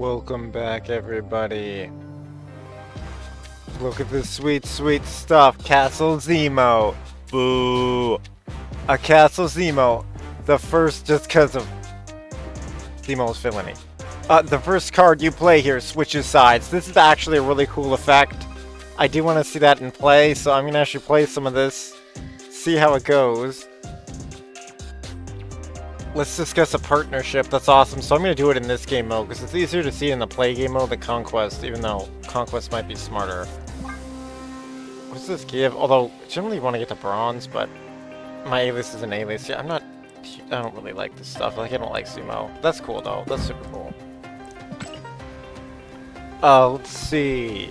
Welcome back, everybody. Look at this sweet, sweet stuff. Castle Zemo. Boo. A Castle Zemo. The first, just because of Zemo's villainy. The first card you play here switches sides. This is actually a really cool effect. I do want to see that in play, so I'm going to actually play some of this. See how it goes. Let's discuss a partnership. That's awesome. So I'm going to do it in this game mode, because it's easier to see in the play game mode than Conquest, even though Conquest might be smarter. What does this give? Although, generally you want to get to Bronze, but my alias is an alias. Yeah, I don't really like this stuff. Like, I don't like Sumo. That's cool, though. That's super cool. Let's see.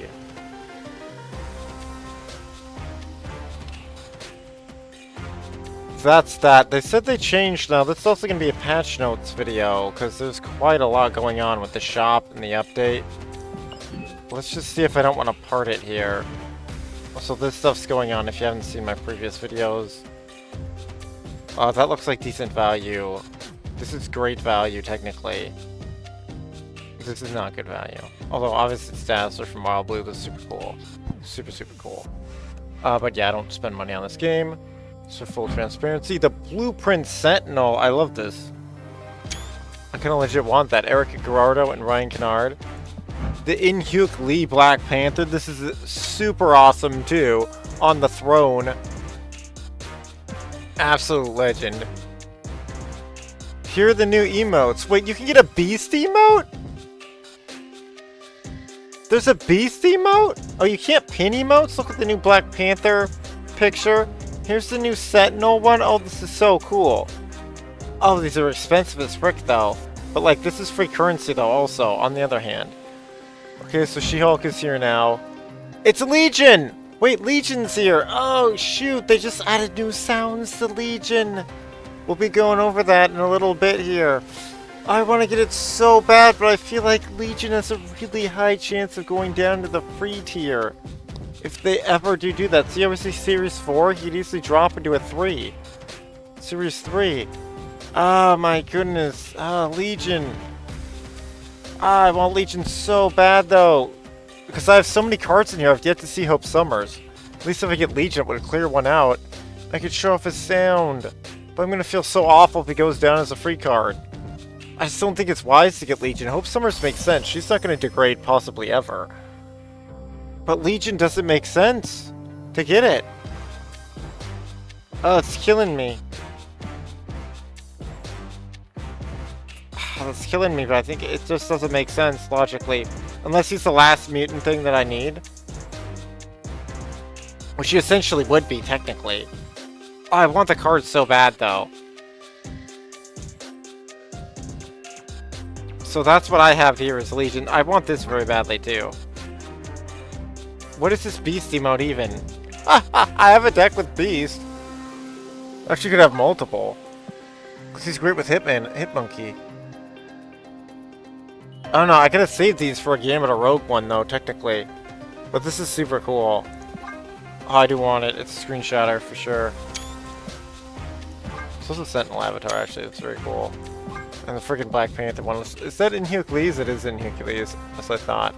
That's that. They said they changed now. This is also going to be a Patchnotes video, because there's quite a lot going on with the shop and the update. Let's just see if I don't want to part it here. So this stuff's going on if you haven't seen my previous videos. That looks like decent value. This is great value, technically. This is not good value. Although, obviously, stats are from Wild Blue. That's super cool. Super, super cool. But yeah, I don't spend money on this game. So full transparency. The Blueprint Sentinel. I love this. I kind of legit want that. Eric Gerardo and Ryan Kennard. The Inhyuk Lee Black Panther. This is super awesome, too. On the throne. Absolute legend. Here are the new emotes. Wait, you can get a beast emote? There's a beast emote? Oh, you can't pin emotes? Look at the new Black Panther picture. Here's the new Sentinel one. Oh, this is so cool. Oh, these are expensive as frick, though. But, like, this is free currency, though, also, on the other hand. Okay, so She-Hulk is here now. It's Legion! Wait, Legion's here! Oh, shoot, they just added new sounds to Legion. We'll be going over that in a little bit here. I want to get it so bad, but I feel like Legion has a really high chance of going down to the free tier. If they ever do that. See, obviously Series 4, he'd easily drop into a 3. Series 3. Oh my goodness. Legion. I want Legion so bad though. Because I have so many cards in here, I've yet to see Hope Summers. At least if I get Legion, it would clear one out. I could show off his sound. But I'm going to feel so awful if he goes down as a free card. I just don't think it's wise to get Legion. Hope Summers makes sense. She's not going to degrade possibly ever. But Legion doesn't make sense to get it. Oh, it's killing me. It's killing me, but I think it just doesn't make sense logically. Unless he's the last mutant thing that I need. Which he essentially would be, technically. Oh, I want the card so bad, though. So that's what I have here is Legion. I want this very badly, too. What is this Beast emote even? I have a deck with Beast. Actually, could have multiple. Because he's great with Hitmonkey. I don't know, I could have saved these for a game at a Rogue one, though, technically. But this is super cool. Oh, I do want it. It's a screenshotter, for sure. This is a Sentinel avatar, actually. It's very cool. And the freaking Black Panther one. Is that in Hercules? It is in Hercules, as I thought.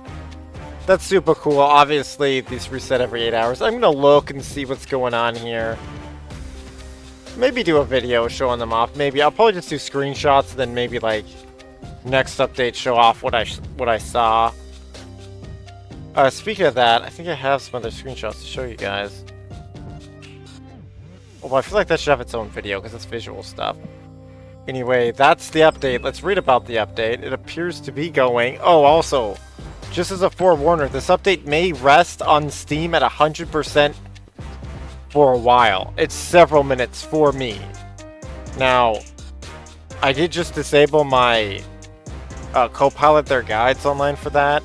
That's super cool. Obviously, these reset every 8 hours. I'm going to look and see what's going on here. Maybe do a video showing them off. Maybe. I'll probably just do screenshots, and then maybe, like, next update show off what I saw. Speaking of that, I think I have some other screenshots to show you guys. Oh, I feel like that should have its own video, because it's visual stuff. Anyway, that's the update. Let's read about the update. It appears to be going... Oh, also... Just as a forewarner, this update may rest on Steam at 100% for a while. It's several minutes for me. Now, I did just disable my Copilot, their guides online for that.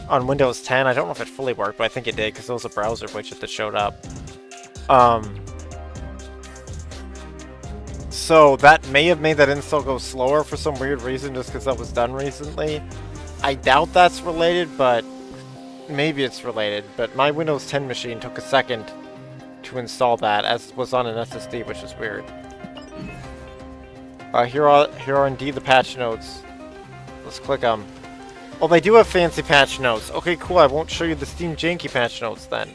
On Windows 10, I don't know if it fully worked, but I think it did because there was a browser widget that showed up. So that may have made that install go slower for some weird reason just because that was done recently. I doubt that's related, but maybe it's related. But my Windows 10 machine took a second to install that, as was on an SSD, which is weird. Here are indeed the patch notes. Let's click them. Oh, they do have fancy patch notes. Okay, cool. I won't show you the Steam janky patch notes then.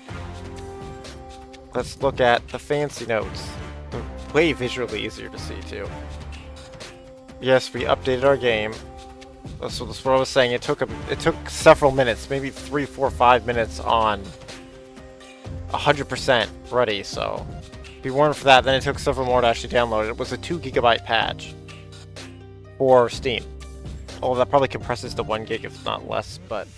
Let's look at the fancy notes. They're way visually easier to see too. Yes, we updated our game. So that's what I was saying. It took several minutes, maybe 3, 4, 5 minutes on 100% ready. So be warned for that. Then it took several more to actually download it. It was a 2 GB patch for Steam. Oh, that probably compresses to 1 gig if not less, but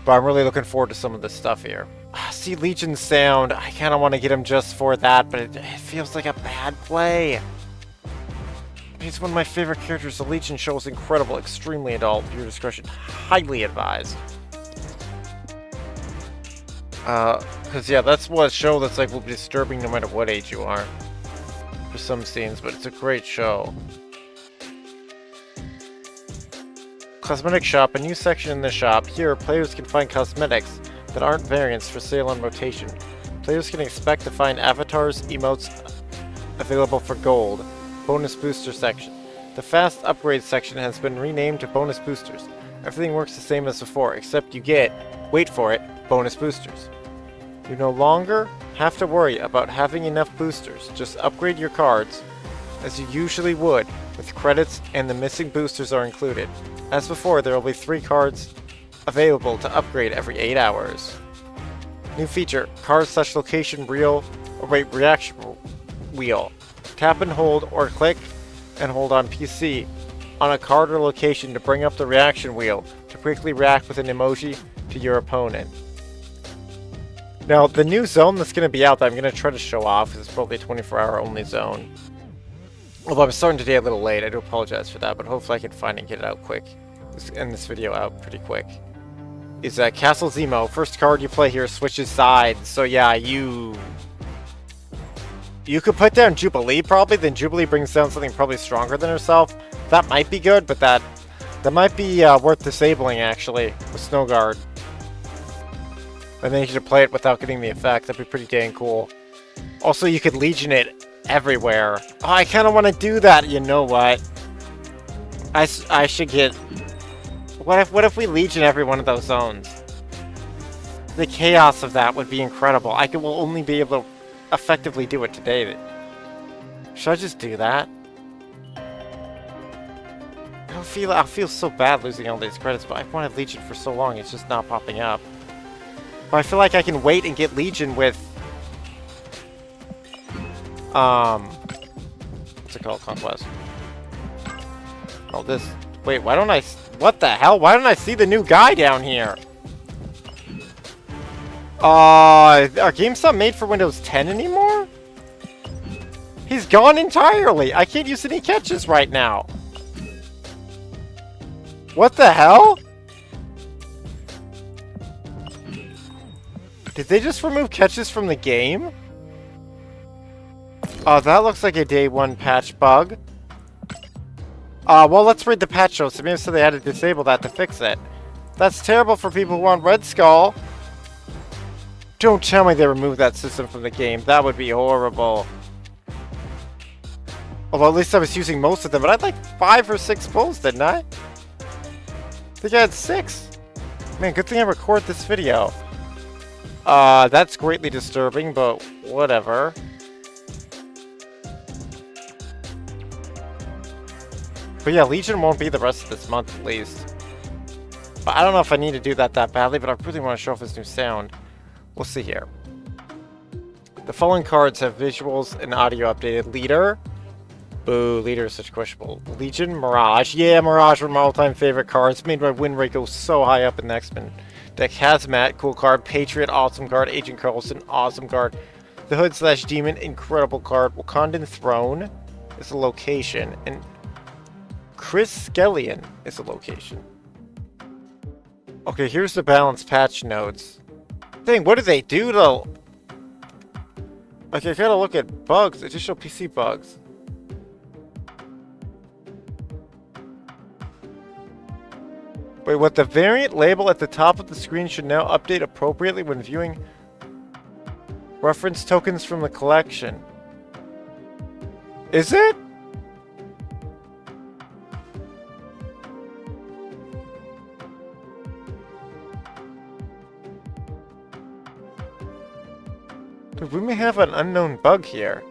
I'm really looking forward to some of this stuff here. See Legion's sound, I kind of want to get him just for that, but it feels like a bad play. He's one of my favorite characters. The Legion show is incredible, extremely adult, viewer discretion highly advised. Because yeah, that's what a show that's like will be disturbing no matter what age you are. For some scenes, but it's a great show. Cosmetic shop, a new section in the shop. Here, players can find cosmetics that aren't variants for sale on rotation. Players can expect to find avatars, emotes available for gold. Bonus booster section. The fast upgrade section has been renamed to bonus boosters. Everything works the same as before, except you get, wait for it, bonus boosters. You no longer have to worry about having enough boosters. Just upgrade your cards as you usually would, with credits, and the missing boosters are included. As before, there will be 3 cards available to upgrade every 8 hours. New feature, card/location reaction wheel. Tap and hold or click and hold on PC on a card or location to bring up the reaction wheel to quickly react with an emoji to your opponent. Now, the new zone that's going to be out that I'm going to try to show off, because it's probably a 24-hour only zone. Although I'm starting today a little late, I do apologize for that, but hopefully I can find and get it out quick. End this video out pretty quick. Is Castle Zemo. First card you play here switches sides. So yeah, you could put down Jubilee probably, then Jubilee brings down something probably stronger than herself. That might be good, but that might be worth disabling actually with Snow Guard. And then you could play it without getting the effect. That'd be pretty dang cool. Also, you could Legion it everywhere. Oh, I kind of want to do that. You know what? I should get... What if we Legion every one of those zones? The chaos of that would be incredible. will only be able to effectively do it today. Should I just do that? I'll feel so bad losing all these credits, but I've wanted Legion for so long, it's just not popping up. But I feel like I can wait and get Legion with... What's it called? Conquest. Oh, this... Wait, why don't I... What the hell? Why don't I see the new guy down here? Are games not made for Windows 10 anymore? He's gone entirely! I can't use any catches right now! What the hell? Did they just remove catches from the game? Oh, that looks like a day 1 patch bug. Well, let's read the patch notes. It may have said they had to disable that to fix it. That's terrible for people who want Red Skull. Don't tell me they removed that system from the game. That would be horrible. Although at least I was using most of them, but I had like 5 or 6 pulls, didn't I? I think I had 6. Man, good thing I record this video. That's greatly disturbing, but whatever. But yeah, Legion won't be the rest of this month at least. But I don't know if I need to do that badly, but I really want to show off this new sound. We'll see here. The following cards have visuals and audio updated. Leader. Boo, Leader is such questionable. Legion, Mirage. Yeah, Mirage were my all-time favorite cards. Made my win rate go so high up in the Xmen deck. Hazmat, cool card. Patriot, awesome card. Agent Carlson, awesome card. The Hood/Demon, incredible card. Wakandan Throne is a location. And Chris Skellion is a location. Okay, here's the balanced patch notes. Dang, what did they do to... Like, I gotta look at bugs, additional PC bugs. Wait, what? The variant label at the top of the screen should now update appropriately when viewing reference tokens from the collection. Is it? We may have an unknown bug here.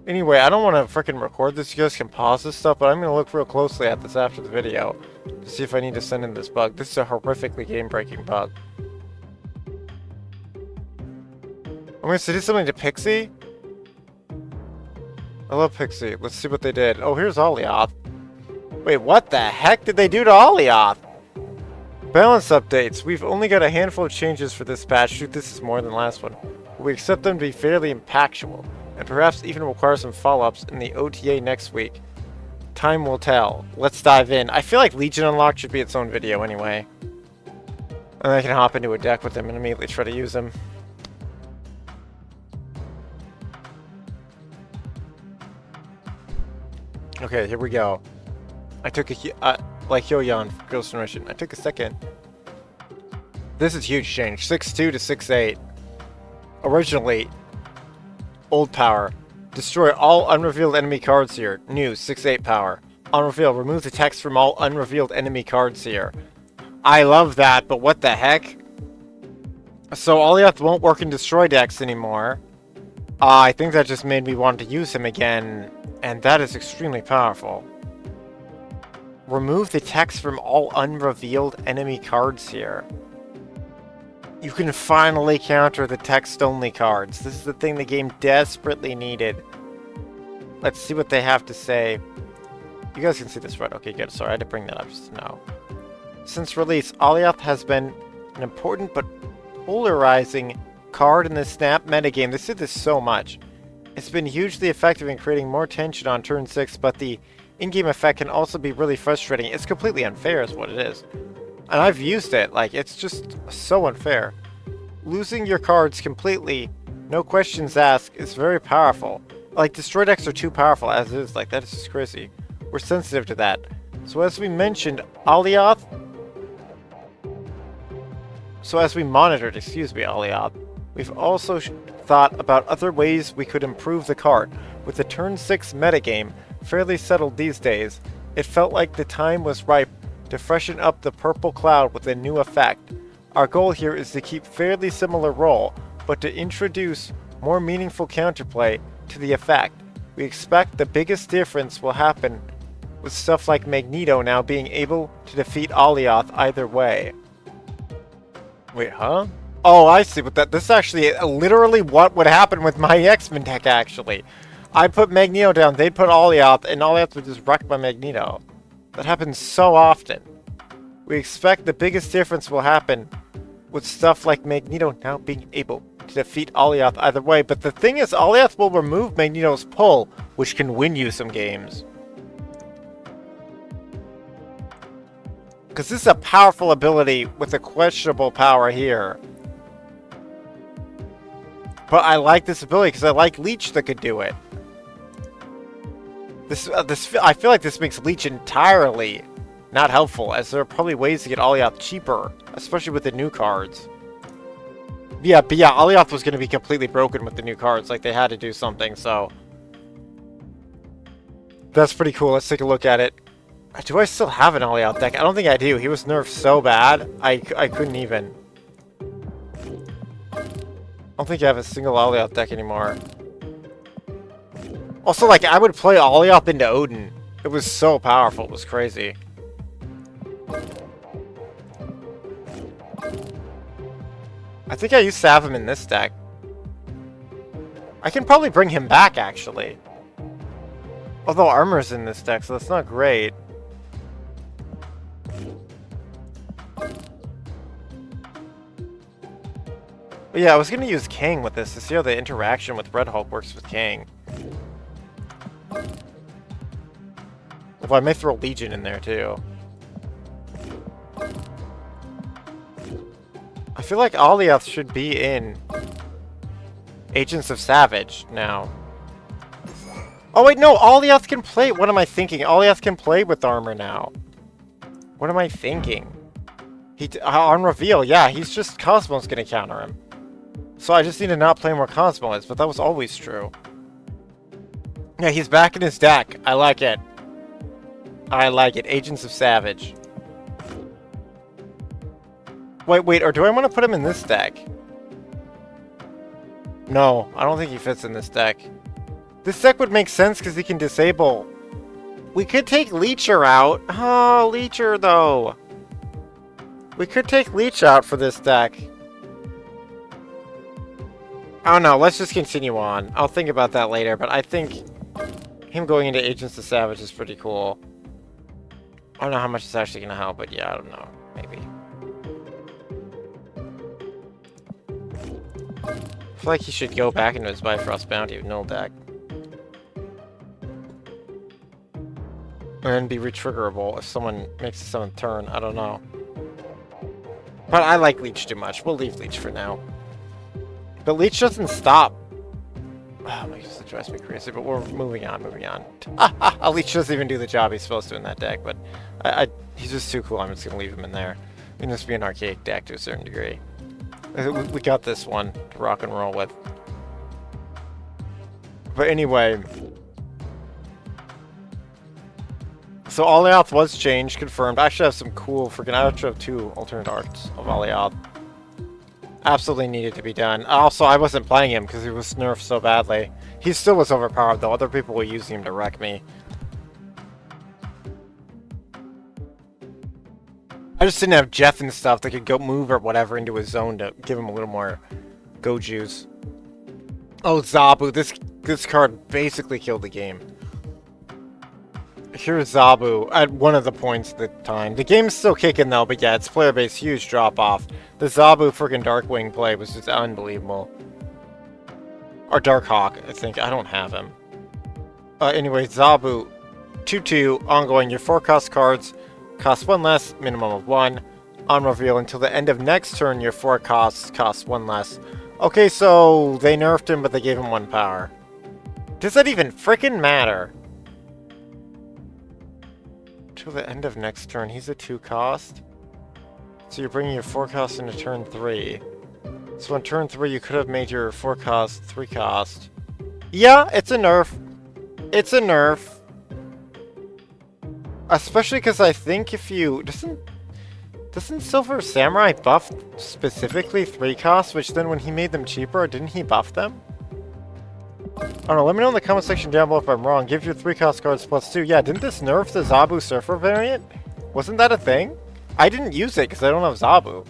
Anyway, I don't want to freaking record this. You guys can pause this stuff, but I'm going to look real closely at this after the video to see if I need to send in this bug. This is a horrifically game-breaking bug. I'm going to do something to Pixie. I love Pixie. Let's see what they did. Oh, here's Alioth. Wait, what the heck did they do to Alioth? Balance updates. We've only got a handful of changes for this patch. Shoot, this is more than the last one. But we accept them to be fairly impactful, and perhaps even require some follow-ups in the OTA next week. Time will tell. Let's dive in. I feel like Legion Unlocked should be its own video anyway. And I can hop into a deck with them and immediately try to use them. Okay, here we go. I took a like Hyoyeon for Ghost Generation. I took a second. This is huge change. 6-2 to 6-8. Originally, old power. Destroy all unrevealed enemy cards here. New 6-8 power. Unreveal. Remove the text from all unrevealed enemy cards here. I love that, but what the heck? So Alioth won't work in destroy decks anymore. I think that just made me want to use him again, and that is extremely powerful. Remove the text from all unrevealed enemy cards here. You can finally counter the text-only cards. This is the thing the game desperately needed. Let's see what they have to say. You guys can see this, right? Okay, good. Sorry, I had to bring that up just now. Since release, Alioth has been an important but polarizing card in the Snap metagame. They did this so much. It's been hugely effective in creating more tension on turn 6, but the in-game effect can also be really frustrating. It's completely unfair is what it is. And I've used it, like, it's just so unfair. Losing your cards completely, no questions asked, is very powerful. Like, destroy decks are too powerful as is, like, that is just crazy. We're sensitive to that. So as we mentioned, Alioth... So as we monitored, Alioth, we've also thought about other ways we could improve the card. With the turn 6 metagame fairly settled these days, it felt like the time was ripe to freshen up the purple cloud with a new effect. Our goal here is to keep fairly similar role, but to introduce more meaningful counterplay to the effect. We expect the biggest difference will happen with stuff like Magneto now being able to defeat Alioth either way. Wait, huh? Oh, I see what that... This is actually literally what would happen with my Xmen deck, actually. I put Magneto down, they'd put Alioth, and Alioth would just wreck my Magneto. That happens so often. We expect the biggest difference will happen with stuff like Magneto now being able to defeat Alioth either way. But the thing is, Alioth will remove Magneto's pull, which can win you some games. Because this is a powerful ability with a questionable power here. But I like this ability because I like Leech that could do it. I feel like this makes Leech entirely not helpful, as there are probably ways to get Alioth cheaper, especially with the new cards. But yeah, Alioth was going to be completely broken with the new cards, like they had to do something, so... That's pretty cool, let's take a look at it. Do I still have an Alioth deck? I don't think I do, he was nerfed so bad, I couldn't even. I don't think I have a single Alioth deck anymore. Also, like, I would play Alioth into Odin. It was so powerful, it was crazy. I think I used to have him in this deck. I can probably bring him back, actually. Although armor's in this deck, so that's not great. But yeah, I was gonna use Kang with this to see how the interaction with Red Hulk works with Kang. Although I may throw Legion in there too. I feel like Alioth should be in Agents of Savage now. Oh wait, no, Alioth can play. What am I thinking? Alioth can play with armor now. What am I thinking? On reveal, yeah, he's just Cosmo's gonna counter him. So I just need to not play where Cosmo is, but that was always true. Yeah, he's back in his deck. I like it. I like it. Agents of Savage. Wait, or do I want to put him in this deck? No, I don't think he fits in this deck. This deck would make sense because he can disable. We could take Leecher out. Oh, Leecher, though. We could take Leech out for this deck. I don't know, let's just continue on. I'll think about that later, but I think him going into Agents of Savage is pretty cool. I don't know how much it's actually going to help, but yeah, I don't know. Maybe. I feel like he should go back into his Bifrost Bounty with null deck. And be retriggerable if someone makes a 7th turn. I don't know. But I like Leech too much. We'll leave Leech for now. But Leech doesn't stop. Oh my goodness, that drives me crazy. But we're moving on. Leech doesn't even do the job he's supposed to in that deck. But he's just too cool. I'm just going to leave him in there. He must be an archaic deck to a certain degree. We got this one to rock and roll with. But anyway. So Alioth was changed, confirmed. I should have some cool freaking... I should have 2 alternate arts of Alioth. Absolutely needed to be done. Also, I wasn't playing him because he was nerfed so badly. He still was overpowered though. Other people were using him to wreck me. I just didn't have Jeff and stuff that could go move or whatever into his zone to give him a little more go juice. Oh, Zabu. This card basically killed the game. Here's Zabu at one of the points at the time. The game's still kicking though, but yeah, its player base, huge drop off. The Zabu freaking Darkwing play was just unbelievable. Or Darkhawk, I think. I don't have him. Anyway, Zabu, 2/2, ongoing. Your 4-cost cards cost 1 less, minimum of 1. On reveal until the end of next turn, your 4 costs cost 1 less. Okay, so they nerfed him, but they gave him 1 power. Does that even freaking matter? Till the end of next turn, he's a 2-cost. So you're bringing your 4-cost into turn 3. So on turn 3, you could have made your 4-cost 3-cost. Yeah, it's a nerf. It's a nerf. Especially because I think if you... Doesn't Silver Samurai buff specifically 3-cost, which then when he made them cheaper, didn't he buff them? I don't know, let me know in the comment section down below if I'm wrong. Give your 3-cost cards +2. Yeah, didn't this nerf the Zabu Surfer variant? Wasn't that a thing? I didn't use it because I don't have Zabu.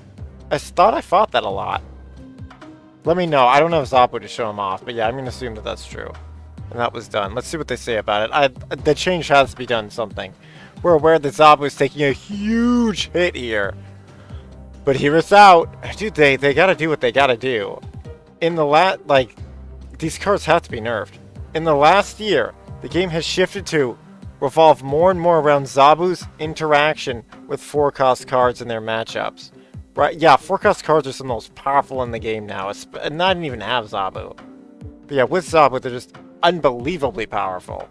I thought I fought that a lot. Let me know. I don't have Zabu to show him off, but yeah, I'm going to assume that that's true. And that was done. Let's see what they say about it. The change has to be done something. We're aware that Zabu is taking a huge hit here. But hear us out. Dude, they gotta do what they gotta do. In the these cards have to be nerfed. In the last year, the game has shifted to revolve more and more around Zabu's interaction with 4-cost cards in their matchups. Right? Yeah, 4-cost cards are some of the most powerful in the game now, and I didn't even have Zabu. But yeah, with Zabu, they're just unbelievably powerful.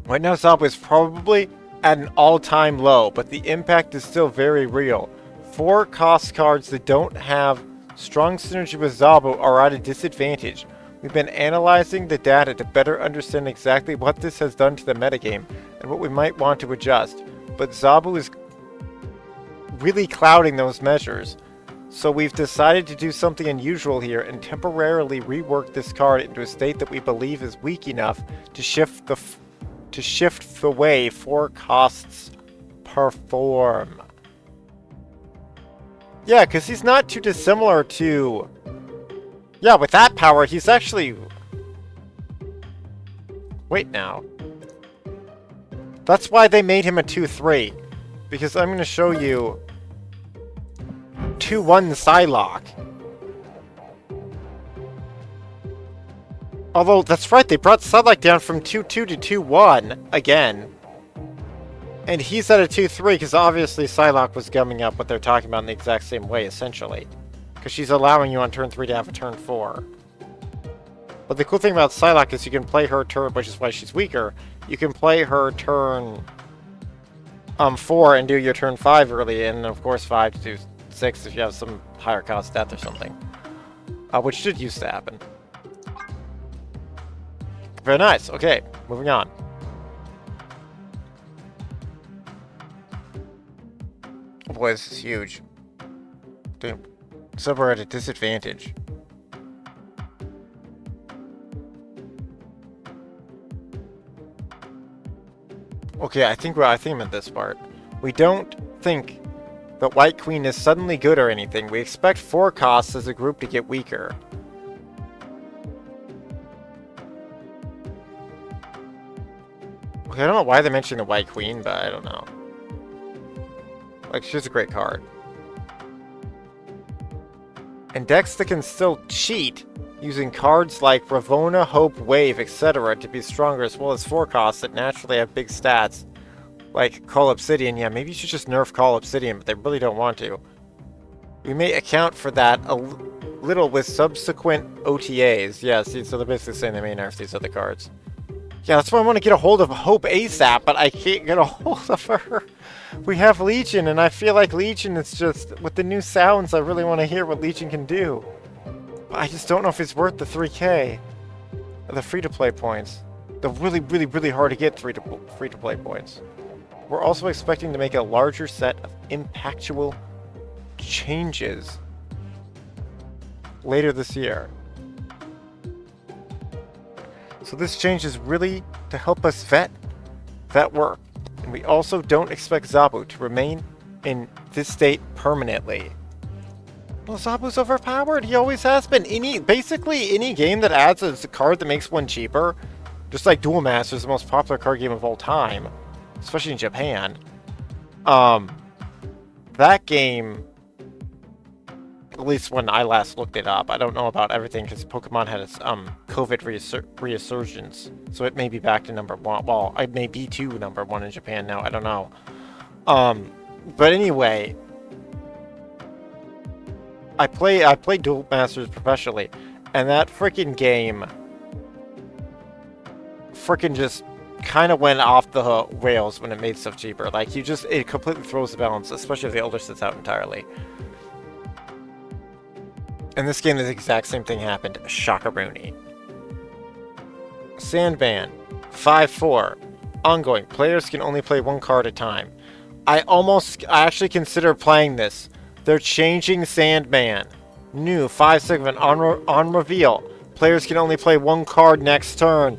Right now, Zabu is probably at an all-time low, but the impact is still very real. 4-cost cards that don't have strong synergy with Zabu are at a disadvantage. We've been analyzing the data to better understand exactly what this has done to the metagame and what we might want to adjust, but Zabu is really clouding those measures. So we've decided to do something unusual here and temporarily rework this card into a state that we believe is weak enough to shift the way 4 costs perform. Yeah, because he's not too dissimilar to... Yeah, with that power, he's actually... Wait now. That's why they made him a 2/3. Because I'm going to show you... 2/1 Psylocke. Although, that's right, they brought Psylocke down from 2/2 to 2/1 again. And he's at a 2/3 because obviously Psylocke was gumming up what they're talking about in the exact same way, essentially. Because she's allowing you on turn 3 to have a turn 4. But the cool thing about Psylocke is you can play her turn, which is why she's weaker. You can play her turn 4 and do your turn 5 early, and of course 5 to do 6 if you have some higher cost death or something. Which did used to happen. Very nice. Okay, moving on. Oh boy, this is huge. Damn. So we're at a disadvantage. Okay, I think I'm at this part. We don't think that White Queen is suddenly good or anything. We expect forecasts as a group to get weaker. Okay, I don't know why they're mentioning the White Queen, but I don't know. Like, she's a great card. And decks that can still cheat using cards like Ravona, Hope, Wave, etc. to be stronger, as well as forecasts that naturally have big stats. Like Call Obsidian. Yeah, maybe you should just nerf Call Obsidian, but they really don't want to. We may account for that a little with subsequent OTAs. Yeah, see, so they're basically saying they may nerf these other cards. Yeah, that's why I want to get a hold of Hope ASAP, but I can't get a hold of her. We have Legion, and I feel like Legion is just... With the new sounds, I really want to hear what Legion can do. But I just don't know if it's worth the 3K. The free-to-play points. They're really, really, really hard to get free-to-play points. We're also expecting to make a larger set of impactual changes later this year. So this change is really to help us vet that work. And we also don't expect Zabu to remain in this state permanently. Well, Zabu's overpowered. He always has been. Basically, any game that adds a card that makes one cheaper, just like Duel Master is the most popular card game of all time, especially in Japan. That game, at least when I last looked it up, I don't know about everything because Pokemon had its COVID resurgence, so it may be back to number one. Well, it may be to number one in Japan now. I don't know. But anyway, I play Duel Masters professionally, and that freaking game just kind of went off the rails when it made stuff cheaper. Like, it completely throws the balance, especially if the Elder sits out entirely. In this game, the exact same thing happened. Shakaroony. Sandman. 5/4. Ongoing. Players can only play one card at a time. I actually consider playing this. They're changing Sandman. New 5/7 on reveal. Players can only play one card next turn.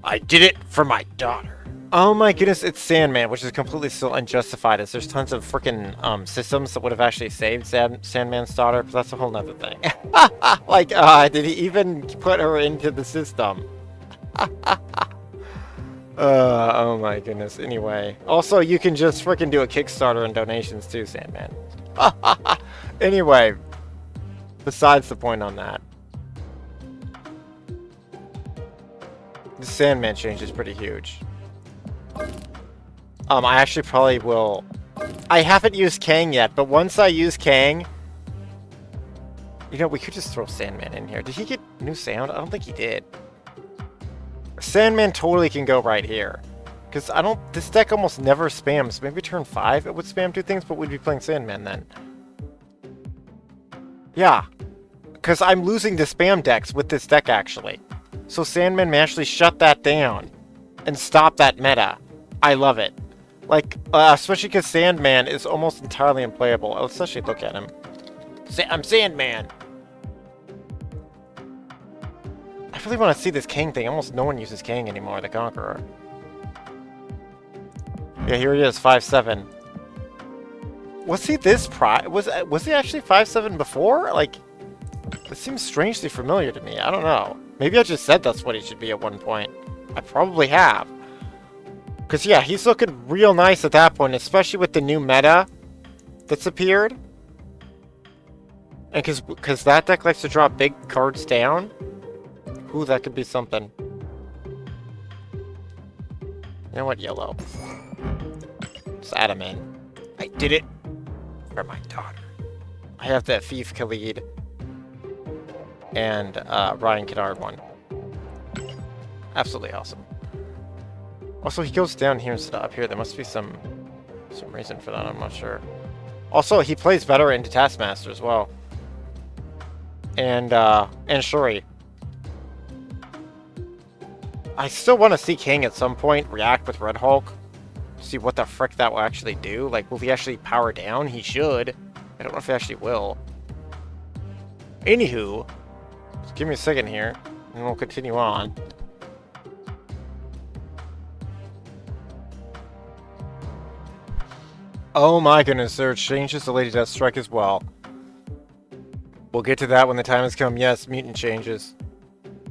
I did it for my daughter. Oh my goodness, it's Sandman, which is completely still unjustified, as there's tons of freaking systems that would have actually saved Sandman's daughter, but that's a whole nother thing. Like, did he even put her into the system? Oh my goodness. Anyway, also you can just freaking do a Kickstarter and donations too, Sandman. Anyway, besides the point on that. The Sandman change is pretty huge. I actually probably will... I haven't used Kang yet, but once I use Kang... You know, we could just throw Sandman in here. Did he get new sound? I don't think he did. Sandman totally can go right here. Because this deck almost never spams. Maybe turn 5 it would spam 2 things, but we'd be playing Sandman then. Yeah. Because I'm losing the spam decks with this deck, actually. So Sandman may actually shut that down. And stop that meta. I love it. Like, especially because Sandman is almost entirely unplayable. Let's actually look at him. I'm Sandman! I really want to see this Kang thing. Almost no one uses Kang anymore, the Conqueror. Yeah, here he is, 5/7. Was he this was he actually 5/7 before? Like, this seems strangely familiar to me. I don't know. Maybe I just said that's what he should be at one point. I probably have. Because, yeah, he's looking real nice at that point, especially with the new meta that's appeared. And because that deck likes to drop big cards down. Ooh, that could be something. You know what, yellow? Just add him in. I did it for my daughter. I have the Afif Khalid and Ryan Kennard one. Absolutely awesome. Also, he goes down here instead of up here. There must be some reason for that. I'm not sure. Also, he plays better into Taskmaster as well. And Shuri. I still want to see King at some point react with Red Hulk. See what the frick that will actually do. Like, will he actually power down? He should. I don't know if it actually will. Anywho, just give me a second here, and we'll continue on. Oh my goodness, there are changes to Lady Deathstrike as well. We'll get to that when the time has come. Yes, mutant changes.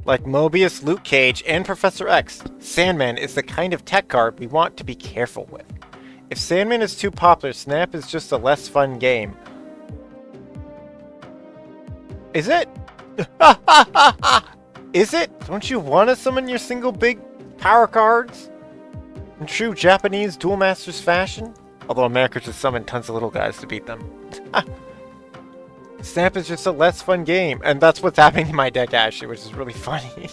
Like Mobius, Luke Cage, and Professor X, Sandman is the kind of tech card we want to be careful with. If Sandman is too popular, Snap is just a less fun game. Is it? Is it? Don't you want to summon your single big power cards? In true Japanese Duel Masters fashion? Although America just summoned tons of little guys to beat them. Snap is just a less fun game, and that's what's happening in my deck actually, which is really funny.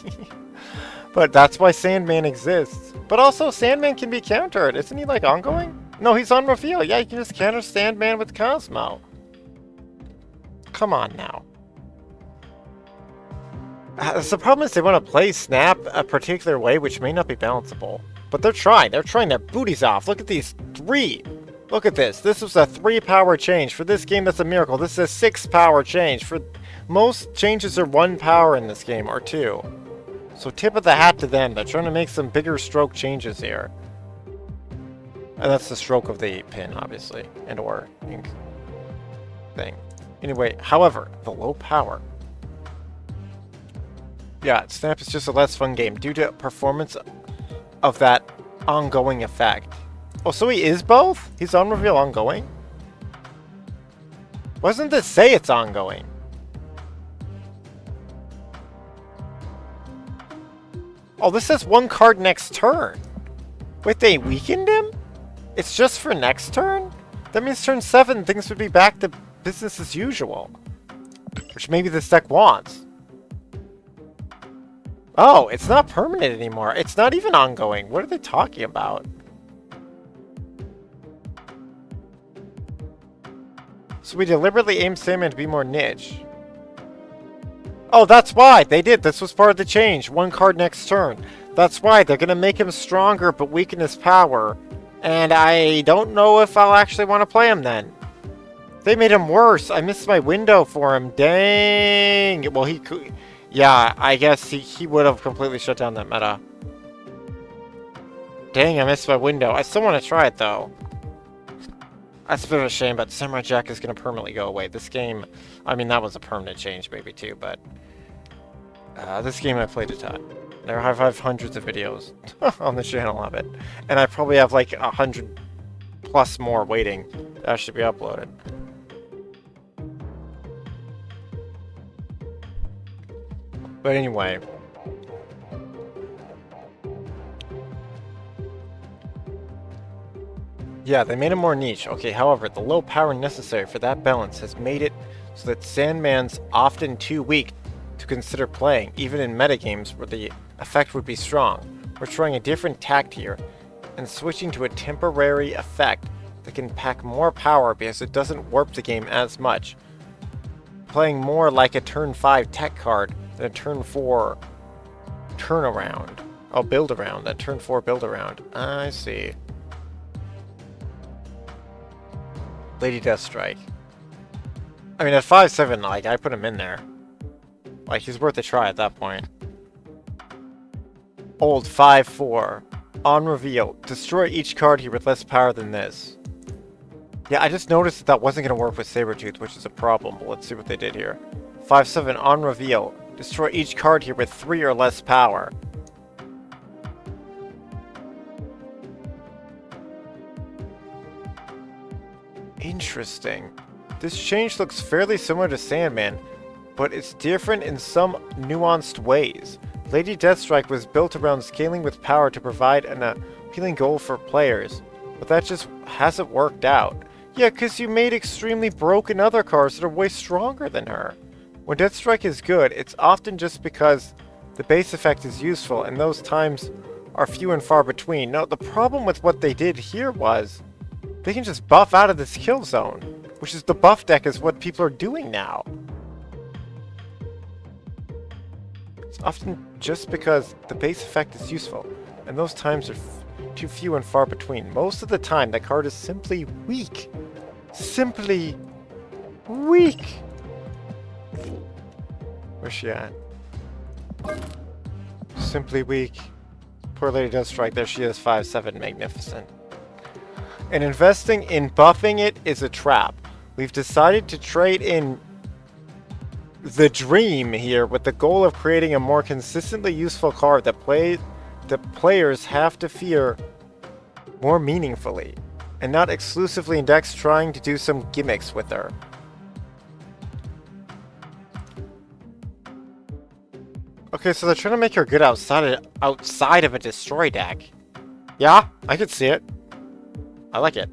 But that's why Sandman exists. But also, Sandman can be countered. Isn't he like ongoing? No, he's on reveal. Yeah, you can just counter Sandman with Cosmo. Come on now. The problem is they want to play Snap a particular way, which may not be balanceable. But they're trying. They're trying their booties off. Look at these 3. Look at this. This was a 3 power change. For this game, that's a miracle. This is a 6 power change. For most changes are 1 power in this game, or 2. So tip of the hat to them. They're trying to make some bigger stroke changes here. And that's the stroke of the pin, obviously. And or ink thing. Anyway, however, the low power. Yeah, Snap is just a less fun game due to performance of that ongoing effect. Oh, so he is both? He's on reveal ongoing? Why doesn't this say it's ongoing? Oh, this says 1 card next turn. Wait, they weakened him? It's just for next turn? That means turn 7 things would be back to business as usual. Which maybe this deck wants. Oh, it's not permanent anymore. It's not even ongoing. What are they talking about? So we deliberately aimed Sandman to be more niche. Oh, that's why! They did! This was part of the change. 1 card next turn. That's why. They're gonna make him stronger, but weaken his power. And I don't know if I'll actually want to play him then. They made him worse. I missed my window for him. Dang! Well, he could... Yeah, I guess he would have completely shut down that meta. Dang, I missed my window. I still want to try it, though. That's a bit of a shame, but Samurai Jack is going to permanently go away. This game... I mean, that was a permanent change, maybe, too, but... this game I played a ton. There have hundreds of videos on the channel of it. And I probably have, like, 100 plus more waiting that should be uploaded. But anyway... Yeah, they made it more niche. Okay, however, the low power necessary for that balance has made it so that Sandman's often too weak to consider playing, even in metagames where the effect would be strong. We're trying a different tact here, and switching to a temporary effect that can pack more power because it doesn't warp the game as much. Playing more like a turn 5 tech card than a turn 4 turnaround. Oh, build around, that turn 4 build around. I see. Lady Deathstrike. I mean, at 5/7, like, I put him in there. Like, he's worth a try at that point. Old 5/4. On reveal, destroy each card here with less power than this. Yeah, I just noticed that that wasn't going to work with Sabretooth, which is a problem. But let's see what they did here. 5/7, on reveal, destroy each card here with 3 or less power. Interesting. This change looks fairly similar to Sandman, but it's different in some nuanced ways. Lady Deathstrike was built around scaling with power to provide an appealing goal for players, but that just hasn't worked out. Yeah, because you made extremely broken other cards that are way stronger than her. When Deathstrike is good, it's often just because the base effect is useful, and those times are few and far between. Now, the problem with what they did here was they can just buff out of this kill zone, which is the buff deck is what people are doing now. It's often just because the base effect is useful, and those times are too few and far between. Most of the time, that card is simply weak. Simply Weak! Where's she at? Simply weak. Poor lady does strike. There she is, 5/7, magnificent. And investing in buffing it is a trap. We've decided to trade in the dream here with the goal of creating a more consistently useful card that players have to fear more meaningfully, and not exclusively index trying to do some gimmicks with her. Okay, so they're trying to make her good outside of a destroy deck. Yeah, I could see it. I like it.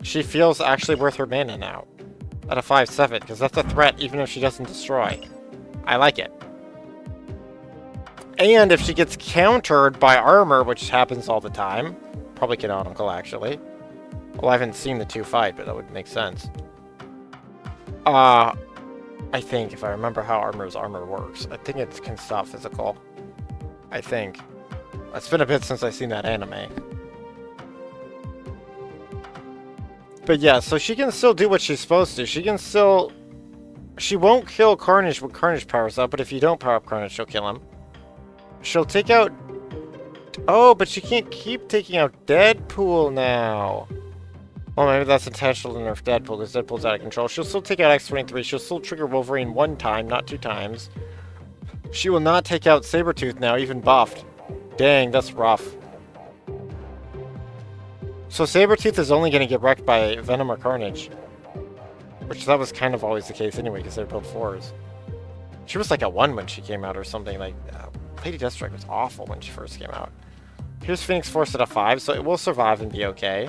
She feels actually worth her mana now. At a 5/7, because that's a threat even if she doesn't destroy. I like it. And if she gets countered by armor, which happens all the time, probably canonical actually. Well, I haven't seen the two fight, but that would make sense. I think, if I remember how armor works, I think it can stop physical. I think. It's been a bit since I've seen that anime. But yeah, so she can still do what she's supposed to. She can still... She won't kill Carnage when Carnage powers up, but if you don't power up Carnage, she'll kill him. She'll take out... Oh, but she can't keep taking out Deadpool now. Well, maybe that's intentional to nerf Deadpool, because Deadpool's out of control. She'll still take out X-23. She'll still trigger Wolverine 1 time, not 2 times. She will not take out Sabretooth now, even buffed. Dang, that's rough. So Sabretooth is only going to get wrecked by Venom or Carnage. Which that was kind of always the case anyway, because they're both 4s. She was like a 1 when she came out or something. Like, Lady Deathstrike was awful when she first came out. Here's Phoenix Force at a 5, so it will survive and be okay.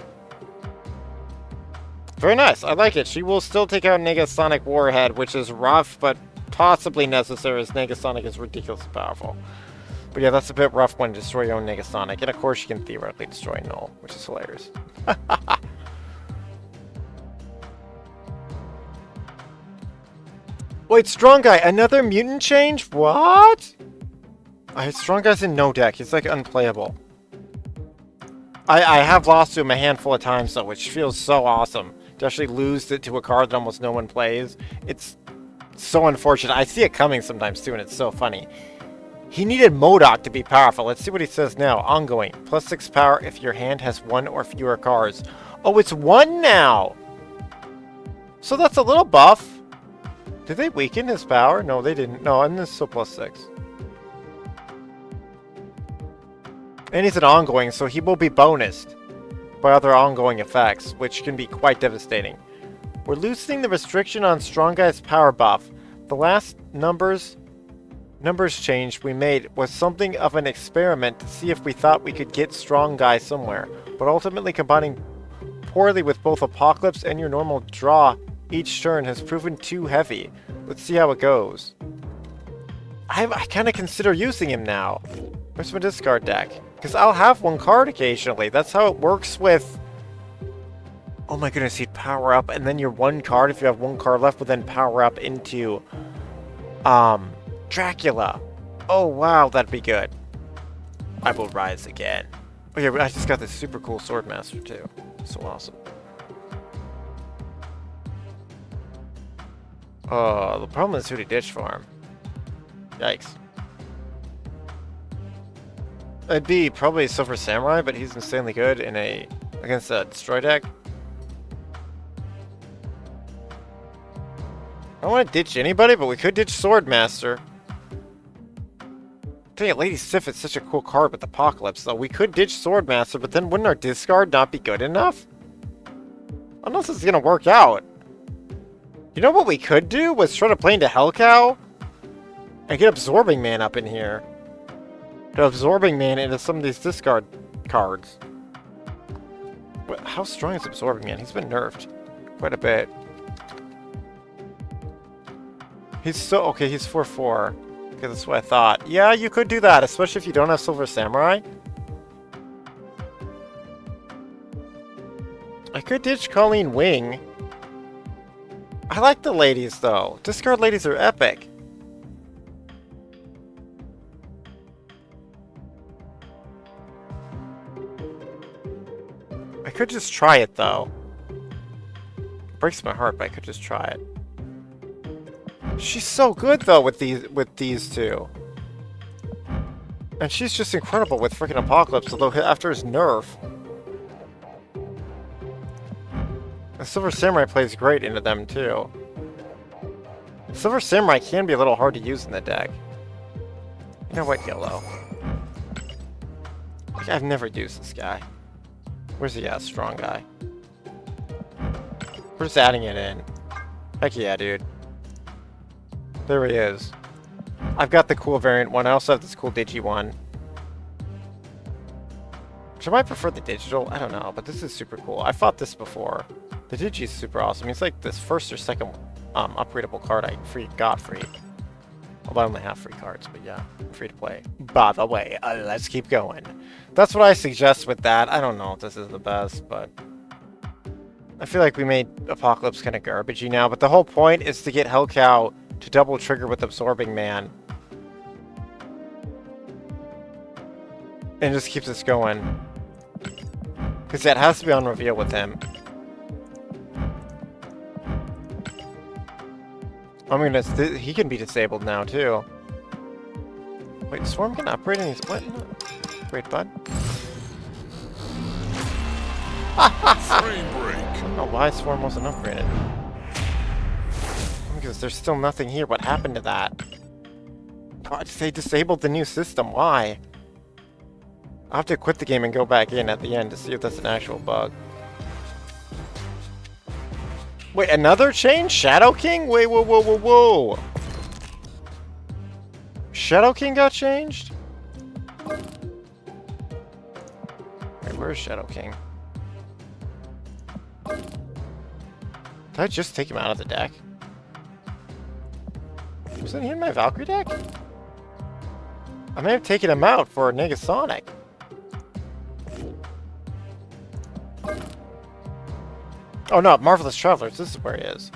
Very nice. I like it. She will still take out Negasonic Warhead, which is rough, but possibly necessary, as Negasonic is ridiculously powerful. But yeah, that's a bit rough when you destroy your own Negasonic. And of course, you can theoretically destroy Null, which is hilarious. Wait, Strong Guy, another mutant change? What? Strong Guy's in no deck. He's like unplayable. I have lost to him a handful of times though, which feels so awesome. To actually lose it to a card that almost no one plays. It's so unfortunate. I see it coming sometimes too, and it's so funny. He needed MODOK to be powerful. Let's see what he says now. Ongoing. +6 power if your hand has 1 or fewer cards. Oh, it's 1 now! So that's a little buff. Did they weaken his power? No, they didn't. No, and this is still +6. And he's an ongoing, so he will be bonused by other ongoing effects, which can be quite devastating. We're loosening the restriction on Strong Guy's power buff. The last numbers change we made was something of an experiment to see if we thought we could get Strong Guy somewhere, but ultimately combining poorly with both Apocalypse and your normal draw each turn has proven too heavy. Let's see how it goes. I kind of consider using him now. Where's my discard deck? Because I'll have 1 card occasionally. That's how it works with... Oh my goodness, he'd power up, and then your 1 card, if you have 1 card left, would then power up into... Dracula. Oh wow, that'd be good. I will rise again. Oh yeah, I just got this super cool Swordmaster too. So awesome. Oh, the problem is who to ditch for him. Yikes. It'd be probably a Silver Samurai, but he's insanely good in against a destroy deck. I don't want to ditch anybody, but we could ditch Swordmaster. Dang it, Lady Sif is such a cool card with Apocalypse, though. We could ditch Swordmaster, but then wouldn't our discard not be good enough? I don't know if this is going to work out. You know what we could do? Was try to play into Hellcow and get Absorbing Man up in here. Get Absorbing Man into some of these discard cards. How strong is Absorbing Man? He's been nerfed quite a bit. He's so... Okay, he's 4/4. Okay, that's what I thought. Yeah, you could do that, especially if you don't have Silver Samurai. I could ditch Colleen Wing. I like the ladies, though. Discard ladies are epic. I could just try it, though. Breaks my heart, but I could just try it. She's so good though with these two. And she's just incredible with freaking Apocalypse, although after his nerf. The Silver Samurai plays great into them too. Silver Samurai can be a little hard to use in the deck. You know what, Yellow? Like, I've never used this guy. Where's he at? Strong guy. We're just adding it in. Heck yeah, dude. There he is. I've got the cool variant one. I also have this cool Digi one. Which I might prefer the digital. I don't know, but this is super cool. I fought this before. The Digi is super awesome. It's like this first or second upgradable card I got free. Although I only have free cards, but yeah, free to play. By the way, let's keep going. That's what I suggest with that. I don't know if this is the best, but I feel like we made Apocalypse kind of garbagey now. But the whole point is to get Hellcow to double trigger with Absorbing Man. And just keeps us going. Because that has to be on reveal with him. I mean, he can be disabled now, too. Wait, Swarm can upgrade and he's what? Wait, bud. Frame break. I don't know why Swarm wasn't upgraded. Because there's still nothing here. What happened to that? Oh, they disabled the new system. Why? I'll have to quit the game and go back in at the end to see if that's an actual bug. Wait, another change? Shadow King? Wait, whoa, whoa, whoa, whoa. Shadow King got changed? Wait, where's Shadow King? Did I just take him out of the deck? Wasn't he in my Valkyrie deck? I may have taken him out for Negasonic. Oh no, Marvelous Travelers, this is where he is.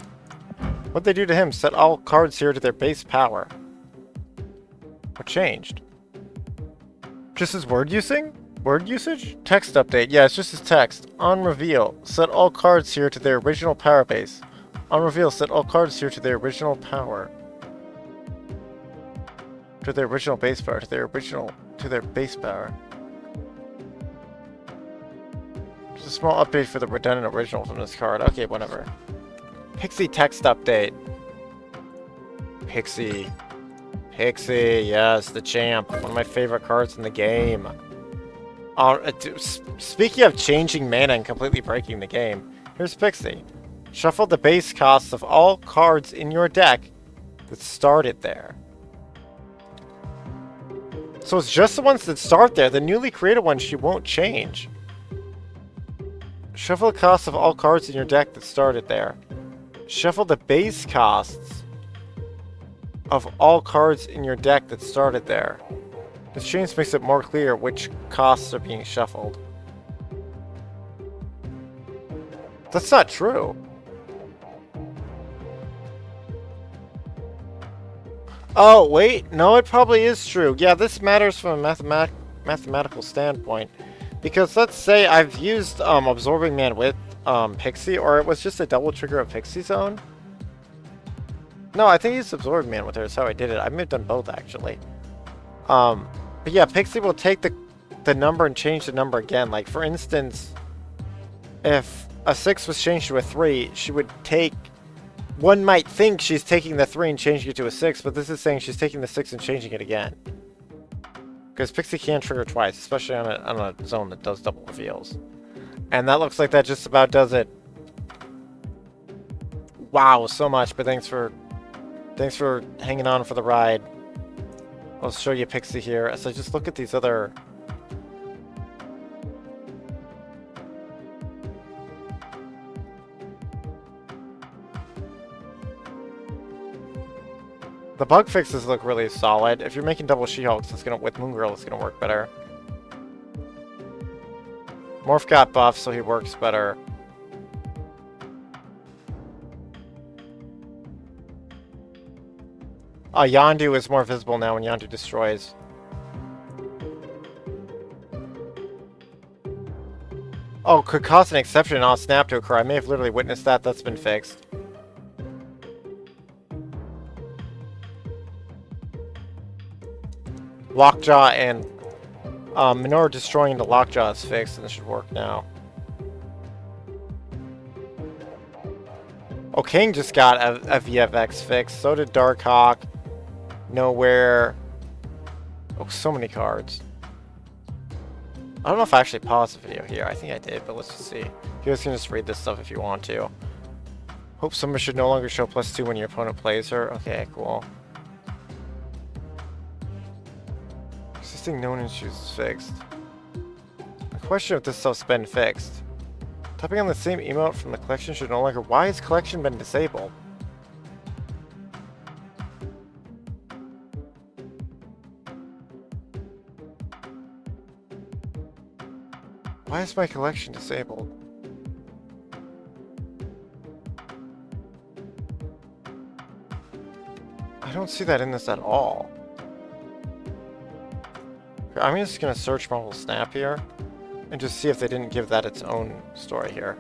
What'd they do to him? Set all cards here to their base power. What changed? Just his word using? Word usage? Text update. Yeah, it's just his text. On reveal, set all cards here to their original power base. On reveal, set all cards here to their original power. To their original base power. To their base power. Just a small update for the redundant original from this card. Okay, whatever. Pixie text update. Pixie. Pixie, yes, the champ. One of my favorite cards in the game. Speaking of changing mana and completely breaking the game, here's Pixie. Shuffle the base costs of all cards in your deck that started there. So it's just the ones that start there. The newly created ones she won't change. Shuffle the costs of all cards in your deck that started there. Shuffle the base costs of all cards in your deck that started there. This change makes it more clear which costs are being shuffled. That's not true. Oh, wait. No, it probably is true. Yeah, this matters from a mathematical standpoint. Because let's say I've used Absorbing Man with Pixie, or it was just a double trigger of Pixie Zone. No, I think it's Absorbing Man with her. That's how I did it. I may have done both, actually. But yeah, Pixie will take the number and change the number again. Like, for instance, if a 6 was changed to a 3, she would take... One might think she's taking the 3 and changing it to a 6, but this is saying she's taking the 6 and changing it again. Because Pixie can trigger twice, especially on a zone that does double reveals. And that looks like that just about does it. Wow, so much, but thanks for hanging on for the ride. I'll show you Pixie here. So just look at these other... The bug fixes look really solid. If you're making double She-Hulks, with Moon Girl, it's gonna work better. Morph got buffed, so he works better. Yondu is more visible now when Yondu destroys. Oh, could cause an exception on snap to occur. I may have literally witnessed that. That's been fixed. Lockjaw and Minora destroying the Lockjaw is fixed, and this should work now. Oh, King just got a VFX fixed. So did Darkhawk. Nowhere. Oh, so many cards. I don't know if I actually paused the video here. I think I did, but let's just see. You guys can just read this stuff if you want to. Hope Summer should no longer show +2 when your opponent plays her. Okay, cool. Existing known issues is fixed. I question if this stuff's been fixed. Typing on the same emote from the collection should no longer... Why has collection been disabled? Why is my collection disabled? I don't see that in this at all. Okay, I'm just gonna search Marvel Snap here and just see if they didn't give that its own story here.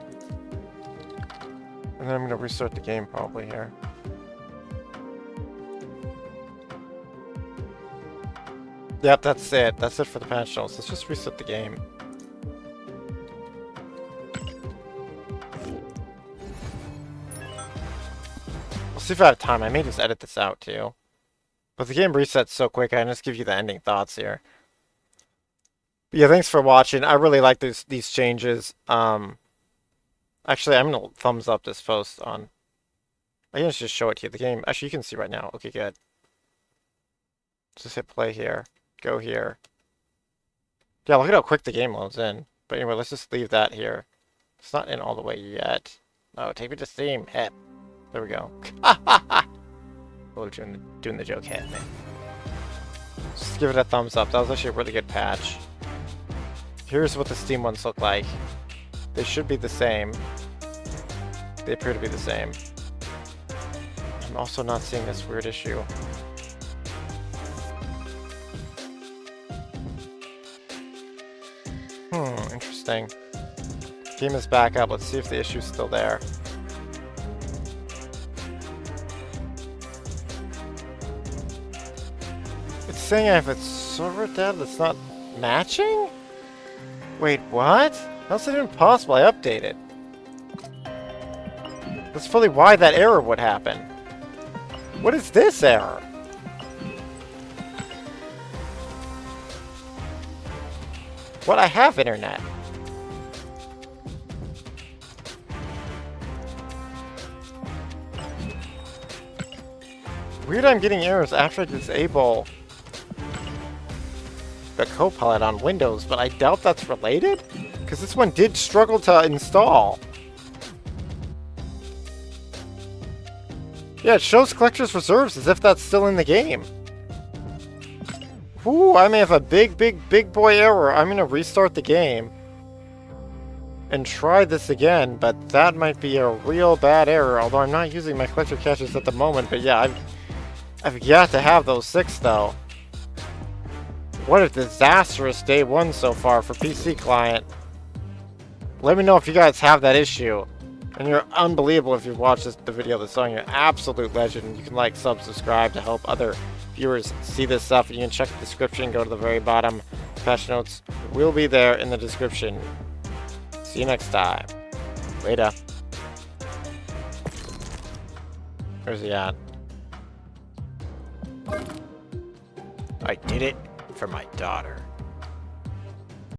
And then I'm gonna restart the game probably here. Yep, that's it. That's it for the patch notes. Let's just reset the game. See if I have time. I may just edit this out too. But the game resets so quick, I can just give you the ending thoughts here. But yeah, thanks for watching. I really like these changes. Actually, I'm gonna thumbs up this post on. I can just show it to you. The game. Actually, you can see right now. Okay, good. Just hit play here. Go here. Yeah, look at how quick the game loads in. But anyway, let's just leave that here. It's not in all the way yet. Oh, take me to Steam. Hep. There we go. Oh, doing the joke head, man. Just give it a thumbs up. That was actually a really good patch. Here's what the Steam ones look like. They should be the same. They appear to be the same. I'm also not seeing this weird issue. Interesting. Game is back up. Let's see if the issue's still there. It's saying I have a server tab that's not matching? Wait, what? How's that even possible? I updated. That's probably why that error would happen. What is this error? What? I have internet. Weird, I'm getting errors after I disable the Copilot on Windows, but I doubt that's related? Because this one did struggle to install. Yeah, it shows Collector's Reserves as if that's still in the game. Ooh, I may have a big boy error. I'm gonna restart the game and try this again, but that might be a real bad error, although I'm not using my collector caches at the moment. But yeah, I've yet to have those 6 though. What a disastrous day 1 so far for PC client. Let me know if you guys have that issue. And you're unbelievable if you've watched the video this long. You're an absolute legend. You can like, sub, subscribe to help other viewers see this stuff. You can check the description, go to the very bottom. Patch notes will be there in the description. See you next time. Later. Where's he at? I did it for my daughter.